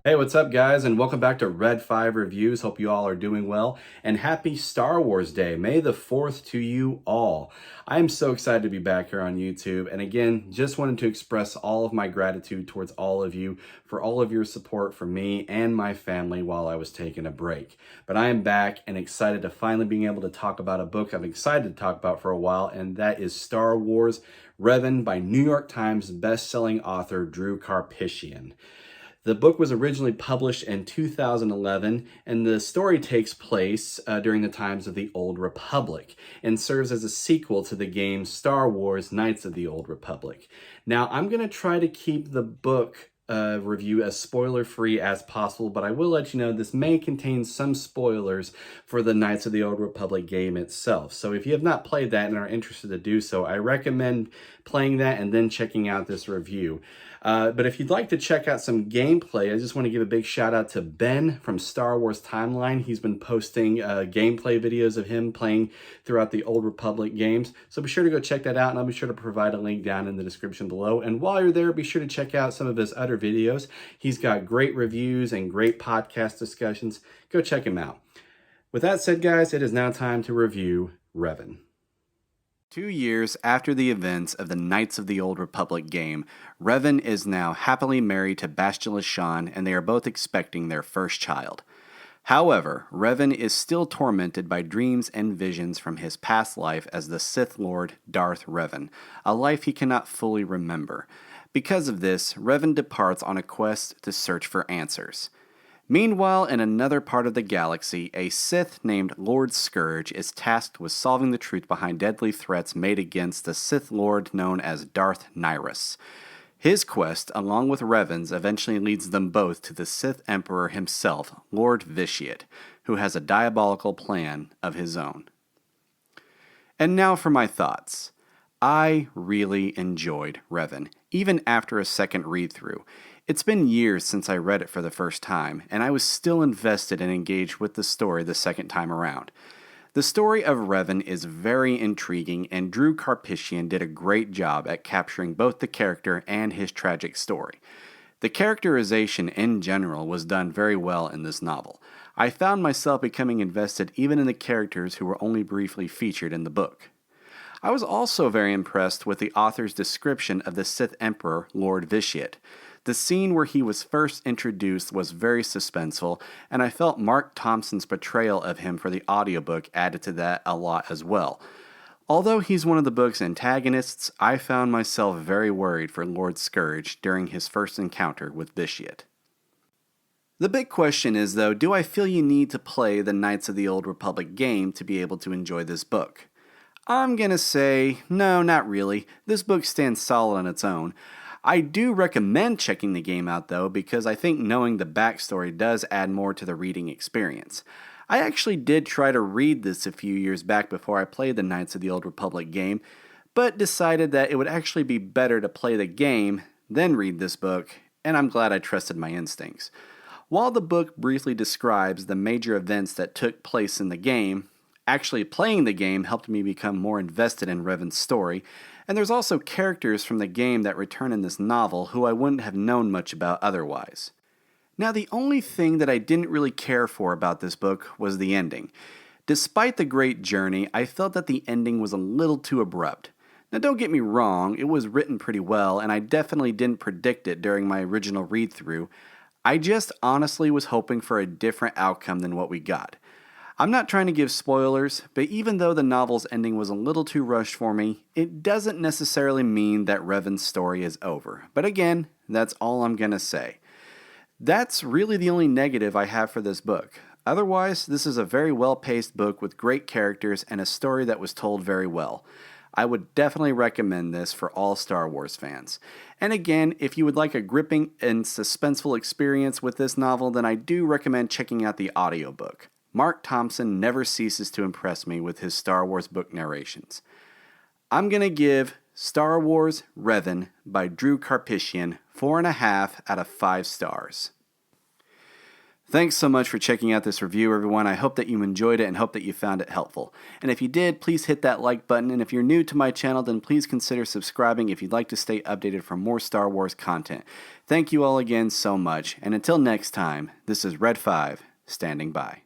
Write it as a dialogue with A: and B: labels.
A: Hey, what's up, guys, and welcome back to Red 5 Reviews. Hope you all are doing well, and happy Star Wars Day. May the 4th to you all. I am so excited to be back here on YouTube, and again, just wanted to express all of my gratitude towards all of you for all of your support for me and my family while I was taking a break. But I am back and excited to finally being able to talk about a book I'm excited to talk about for a while, and that is Star Wars Revan by New York Times best-selling author Drew Karpyshyn. The book was originally published in 2011, and the story takes place during the times of the Old Republic and serves as a sequel to the game Star Wars Knights of the Old Republic. Now, I'm going to try to keep the book review as spoiler-free as possible, but I will let you know this may contain some spoilers for the Knights of the Old Republic game itself. So if you have not played that and are interested to do so, I recommend playing that and then checking out this review. But if you'd like to check out some gameplay, I just want to give a big shout out to Ben from Star Wars Timeline. He's been posting gameplay videos of him playing throughout the Old Republic games. So be sure to go check that out, and I'll be sure to provide a link down in the description below. And while you're there, be sure to check out some of his other videos. He's got great reviews and great podcast discussions. Go check him out. With that said, guys, it is now time to review Revan. 2 years after the events of the Knights of the Old Republic game, Revan is now happily married to Bastila Shan, and they are both expecting their first child. However, Revan is still tormented by dreams and visions from his past life as the Sith Lord Darth Revan, a life he cannot fully remember. Because of this, Revan departs on a quest to search for answers. Meanwhile, in another part of the galaxy, a Sith named Lord Scourge is tasked with solving the truth behind deadly threats made against the Sith Lord known as Darth Nihilus. His quest, along with Revan's, eventually leads them both to the Sith Emperor himself, Lord Vitiate, who has a diabolical plan of his own. And now for my thoughts. I really enjoyed Revan, even after a second read-through. It's been years since I read it for the first time, and I was still invested and engaged with the story the second time around. The story of Revan is very intriguing, and Drew Karpyshyn did a great job at capturing both the character and his tragic story. The characterization in general was done very well in this novel. I found myself becoming invested even in the characters who were only briefly featured in the book. I was also very impressed with the author's description of the Sith Emperor, Lord Vitiate. The scene where he was first introduced was very suspenseful, and I felt Mark Thompson's portrayal of him for the audiobook added to that a lot as well. Although he's one of the book's antagonists, I found myself very worried for Lord Scourge during his first encounter with Vitiate. The big question is, though, do I feel you need to play the Knights of the Old Republic game to be able to enjoy this book? I'm gonna say, no, not really. This book stands solid on its own. I do recommend checking the game out, though, because I think knowing the backstory does add more to the reading experience. I actually did try to read this a few years back before I played the Knights of the Old Republic game, but decided that it would actually be better to play the game, then read this book, and I'm glad I trusted my instincts. While the book briefly describes the major events that took place in the game, actually playing the game helped me become more invested in Revan's story, and there's also characters from the game that return in this novel who I wouldn't have known much about otherwise. Now, the only thing that I didn't really care for about this book was the ending. Despite the great journey, I felt that the ending was a little too abrupt. Now, don't get me wrong, it was written pretty well, and I definitely didn't predict it during my original read-through. I just honestly was hoping for a different outcome than what we got. I'm not trying to give spoilers, but even though the novel's ending was a little too rushed for me, it doesn't necessarily mean that Revan's story is over. But again, that's all I'm gonna say. That's really the only negative I have for this book. Otherwise, this is a very well-paced book with great characters and a story that was told very well. I would definitely recommend this for all Star Wars fans. And again, if you would like a gripping and suspenseful experience with this novel, then I do recommend checking out the audiobook. Mark Thompson never ceases to impress me with his Star Wars book narrations. I'm going to give Star Wars Revan by Drew Karpyshyn 4.5 out of 5 stars. Thanks so much for checking out this review, everyone. I hope that you enjoyed it and hope that you found it helpful. And if you did, please hit that like button. And if you're new to my channel, then please consider subscribing if you'd like to stay updated for more Star Wars content. Thank you all again so much. And until next time, this is Red 5 standing by.